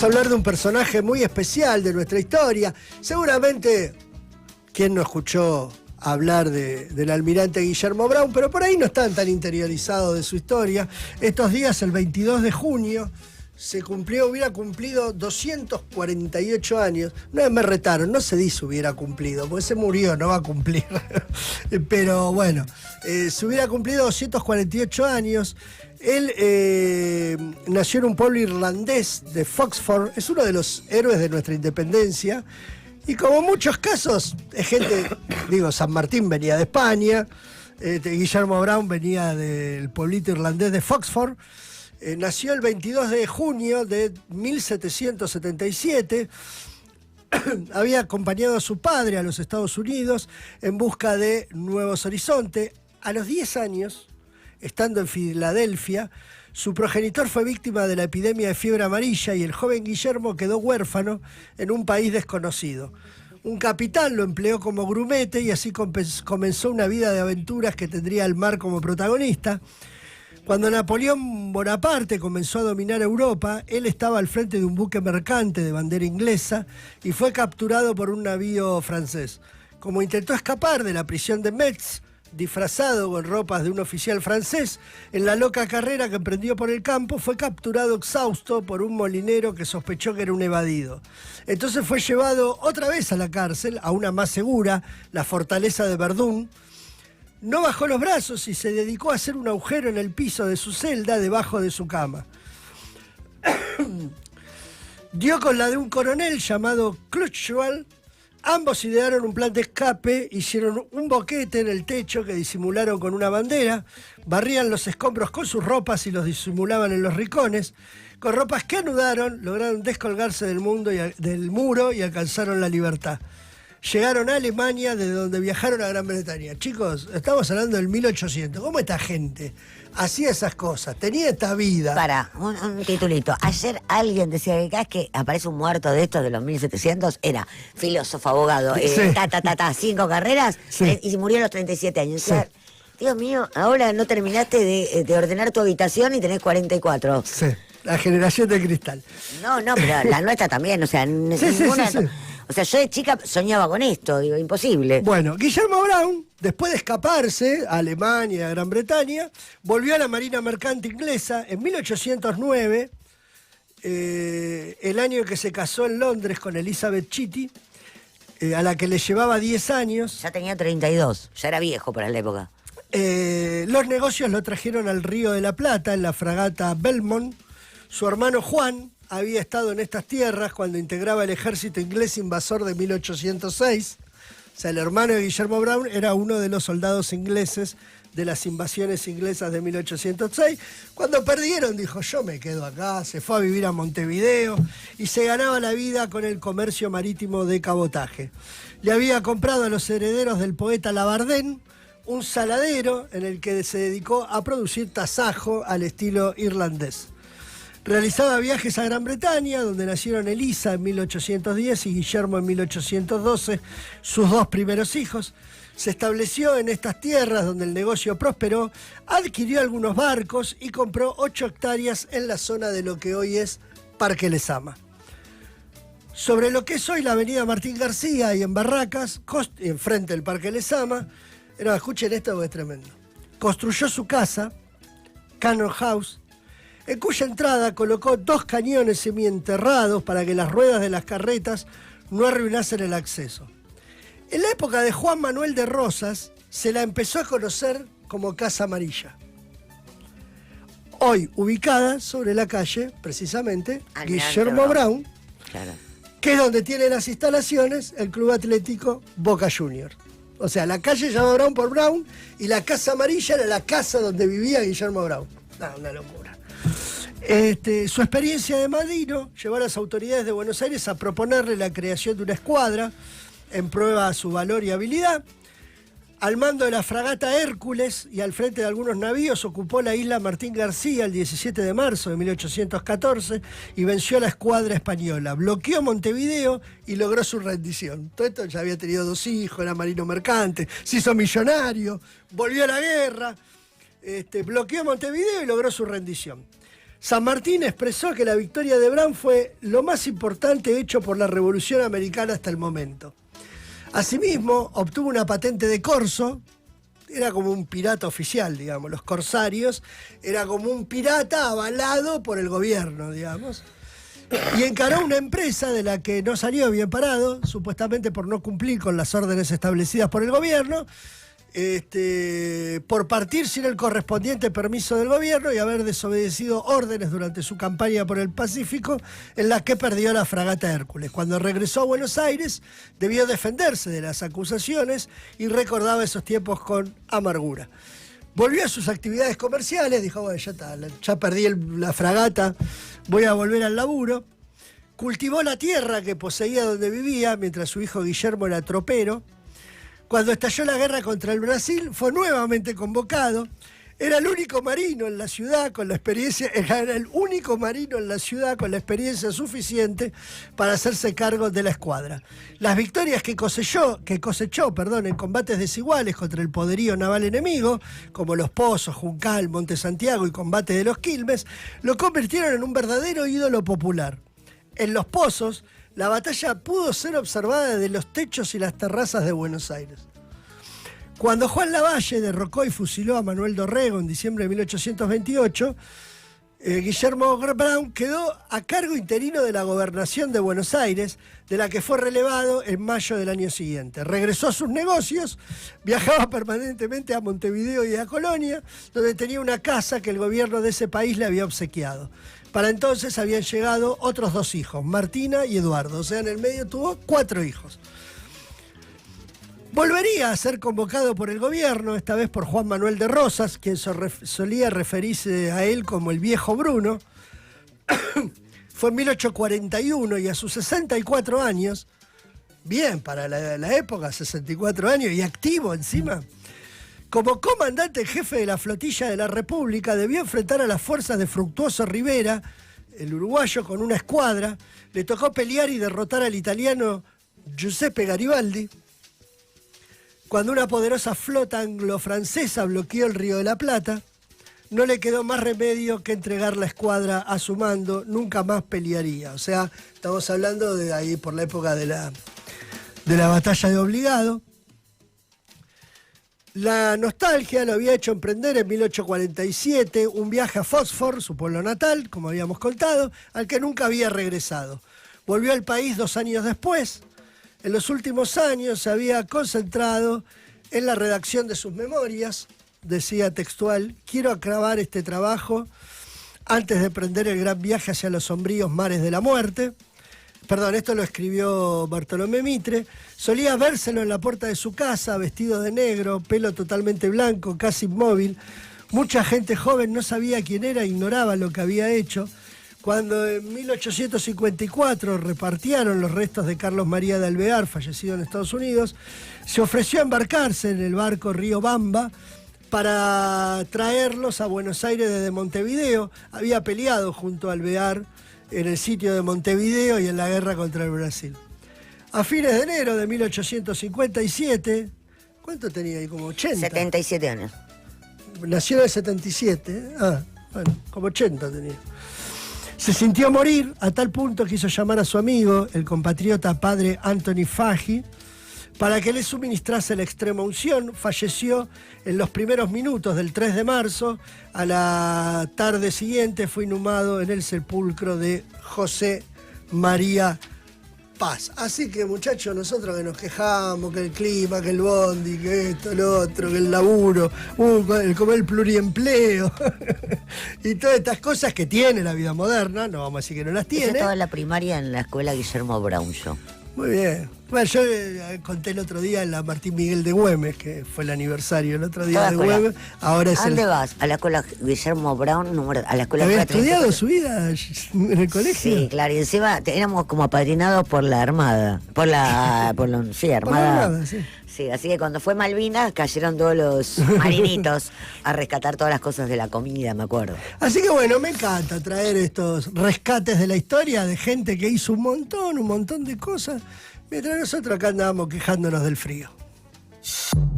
Vamos a hablar de un personaje muy especial de nuestra historia. Seguramente, ¿quién no escuchó hablar del almirante Guillermo Brown? Pero por ahí no están tan interiorizados de su historia. Estos días, el 22 de junio, hubiera cumplido 248 años. Una vez me retaron, no se dice hubiera cumplido, porque se murió, no va a cumplir. Pero bueno, se hubiera cumplido 248 años. Él nació en un pueblo irlandés de Foxford, es uno de los héroes de nuestra independencia, y como muchos casos, es gente, digo, San Martín venía de España, Guillermo Brown venía del pueblito irlandés de Foxford. Nació el 22 de junio de 1777, había acompañado a su padre a los Estados Unidos en busca de nuevos horizontes. A los 10 años, estando en Filadelfia, su progenitor fue víctima de la epidemia de fiebre amarilla y el joven Guillermo quedó huérfano en un país desconocido. Un capitán lo empleó como grumete y así comenzó una vida de aventuras que tendría el mar como protagonista. Cuando Napoleón Bonaparte comenzó a dominar Europa, él estaba al frente de un buque mercante de bandera inglesa y fue capturado por un navío francés. Como intentó escapar de la prisión de Metz, disfrazado con ropas de un oficial francés, en la loca carrera que emprendió por el campo, fue capturado exhausto por un molinero que sospechó que era un evadido. Entonces fue llevado otra vez a la cárcel, a una más segura, la fortaleza de Verdún. No bajó los brazos y se dedicó a hacer un agujero en el piso de su celda debajo de su cama. Dio con la de un coronel llamado Crutchwell. Ambos idearon un plan de escape, hicieron un boquete en el techo que disimularon con una bandera, barrían los escombros con sus ropas y los disimulaban en los rincones. Con ropas que anudaron, lograron descolgarse del muro y alcanzaron la libertad. Llegaron a Alemania, de donde viajaron a Gran Bretaña. Chicos, estamos hablando del 1800. ¿Cómo esta gente hacía esas cosas? Tenía esta vida. Para, un titulito. Ayer alguien decía que cada vez que aparece un muerto de estos de los 1700, era filósofo, abogado, Sí. 5 carreras, Sí. Y murió a los 37 años. Sí. O sea, Dios mío, ahora no terminaste de ordenar tu habitación y tenés 44. Sí, la generación de cristal. No, pero la nuestra también, o sea, ninguna... sí. O sea, yo de chica soñaba con esto, digo, imposible. Bueno, Guillermo Brown, después de escaparse a Alemania y a Gran Bretaña, volvió a la Marina Mercante Inglesa en 1809, el año en que se casó en Londres con Elizabeth Chitty, a la que le llevaba 10 años. Ya tenía 32, ya era viejo para la época. Los negocios lo trajeron al Río de la Plata, en la fragata Belmont. Su hermano Juan había estado en estas tierras cuando integraba el ejército inglés invasor de 1806. O sea, el hermano de Guillermo Brown era uno de los soldados ingleses de las invasiones inglesas de 1806. Cuando perdieron, dijo, yo me quedo acá, se fue a vivir a Montevideo y se ganaba la vida con el comercio marítimo de cabotaje. Le había comprado a los herederos del poeta Labardén un saladero en el que se dedicó a producir tasajo al estilo irlandés. Realizaba viajes a Gran Bretaña, donde nacieron Elisa en 1810 y Guillermo en 1812, sus dos primeros hijos. Se estableció en estas tierras donde el negocio prosperó, adquirió algunos barcos y compró 8 hectáreas en la zona de lo que hoy es Parque Lezama. Sobre lo que es hoy la avenida Martín García y en Barracas, enfrente del Parque Lezama, escuchen esto porque es tremendo. Construyó su casa, Cannon House, en cuya entrada colocó 2 cañones semienterrados para que las ruedas de las carretas no arruinasen el acceso. En la época de Juan Manuel de Rosas se la empezó a conocer como Casa Amarilla. Hoy ubicada sobre la calle, precisamente, Guillermo Brown, Claro. que es donde tiene las instalaciones el Club Atlético Boca Juniors. O sea, la calle se llama Brown por Brown y la Casa Amarilla era la casa donde vivía Guillermo Brown. Una locura. Su experiencia de marino llevó a las autoridades de Buenos Aires a proponerle la creación de una escuadra en prueba de su valor y habilidad. Al mando de la fragata Hércules y al frente de algunos navíos ocupó la isla Martín García el 17 de marzo de 1814 y venció a la escuadra española. Bloqueó Montevideo y logró su rendición. Todo esto ya había tenido 2 hijos, era marino mercante, se hizo millonario, volvió a la guerra, bloqueó Montevideo y logró su rendición. San Martín expresó que la victoria de Brown fue lo más importante hecho por la Revolución Americana hasta el momento. Asimismo, obtuvo una patente de corso, era como un pirata oficial, digamos, los corsarios, era como un pirata avalado por el gobierno, digamos, y encaró una empresa de la que no salió bien parado, supuestamente por no cumplir con las órdenes establecidas por el gobierno, por partir sin el correspondiente permiso del gobierno y haber desobedecido órdenes durante su campaña por el Pacífico, en la que perdió la fragata Hércules. Cuando regresó a Buenos Aires, debió defenderse de las acusaciones y recordaba esos tiempos con amargura. Volvió a sus actividades comerciales, dijo, bueno, ya está, ya perdí la fragata, voy a volver al laburo. Cultivó la tierra que poseía donde vivía, mientras su hijo Guillermo era tropero. Cuando estalló la guerra contra el Brasil, fue nuevamente convocado. Era el único marino en la ciudad con la experiencia, suficiente para hacerse cargo de la escuadra. Las victorias que cosechó, en combates desiguales contra el poderío naval enemigo, como Los Pozos, Juncal, Monte Santiago y combate de los Quilmes, lo convirtieron en un verdadero ídolo popular. En Los Pozos, la batalla pudo ser observada desde los techos y las terrazas de Buenos Aires. Cuando Juan Lavalle derrocó y fusiló a Manuel Dorrego en diciembre de 1828, Guillermo Brown quedó a cargo interino de la gobernación de Buenos Aires, de la que fue relevado en mayo del año siguiente. Regresó a sus negocios, viajaba permanentemente a Montevideo y a Colonia, donde tenía una casa que el gobierno de ese país le había obsequiado. Para entonces habían llegado otros 2 hijos, Martina y Eduardo. O sea, en el medio tuvo 4 hijos. Volvería a ser convocado por el gobierno, esta vez por Juan Manuel de Rosas, quien solía referirse a él como el viejo Bruno. Fue en 1841 y a sus 64 años, bien para la época, 64 años y activo encima, como comandante jefe de la flotilla de la República, debió enfrentar a las fuerzas de Fructuoso Rivera, el uruguayo, con una escuadra. Le tocó pelear y derrotar al italiano Giuseppe Garibaldi. Cuando una poderosa flota anglo-francesa bloqueó el Río de la Plata, no le quedó más remedio que entregar la escuadra a su mando, nunca más pelearía. O sea, estamos hablando de ahí por la época de la batalla de Obligado. La nostalgia lo había hecho emprender en 1847 un viaje a Fósfor, su pueblo natal, como habíamos contado, al que nunca había regresado. Volvió al país 2 años después. En los últimos años se había concentrado en la redacción de sus memorias. Decía textual: quiero acabar este trabajo antes de emprender el gran viaje hacia los sombríos mares de la muerte. Perdón, esto lo escribió Bartolomé Mitre. Solía vérselo en la puerta de su casa, vestido de negro, pelo totalmente blanco, casi inmóvil. Mucha gente joven no sabía quién era, ignoraba lo que había hecho. Cuando en 1854 repartieron los restos de Carlos María de Alvear, fallecido en Estados Unidos, se ofreció a embarcarse en el barco Río Bamba para traerlos a Buenos Aires desde Montevideo. Había peleado junto a Alvear en el sitio de Montevideo y en la guerra contra el Brasil. A fines de enero de 1857, ¿cuánto tenía ahí? Como 80. 77 años. Nació en el 77, bueno, como 80 tenía. Se sintió morir a tal punto que hizo llamar a su amigo, el compatriota padre Anthony Faggi, para que le suministrase la extrema unción. Falleció en los primeros minutos del 3 de marzo. A la tarde siguiente fue inhumado en el sepulcro de José María Paz. Así que, muchachos, nosotros que nos quejamos, que el clima, que el bondi, que esto, lo otro, que el laburo, el pluriempleo y todas estas cosas que tiene la vida moderna, no vamos a decir que no las tiene. Hice toda la primaria en la escuela Guillermo Brown yo. Muy bien. Bueno, yo conté el otro día en la Martín Miguel de Güemes, que fue el aniversario el otro día de Güemes. Ahora es ¿a dónde vas? ¿A la escuela Guillermo Brown? A la escuela. ¿Había estudiado su vida en el colegio? Sí, claro, y encima éramos como apadrinados por la Armada. Por la Armada. Por la Armada, sí. Sí, así que cuando fue Malvinas cayeron todos los marinitos a rescatar todas las cosas de la comida, me acuerdo. Así que bueno, me encanta traer estos rescates de la historia de gente que hizo un montón de cosas, mientras nosotros acá andábamos quejándonos del frío.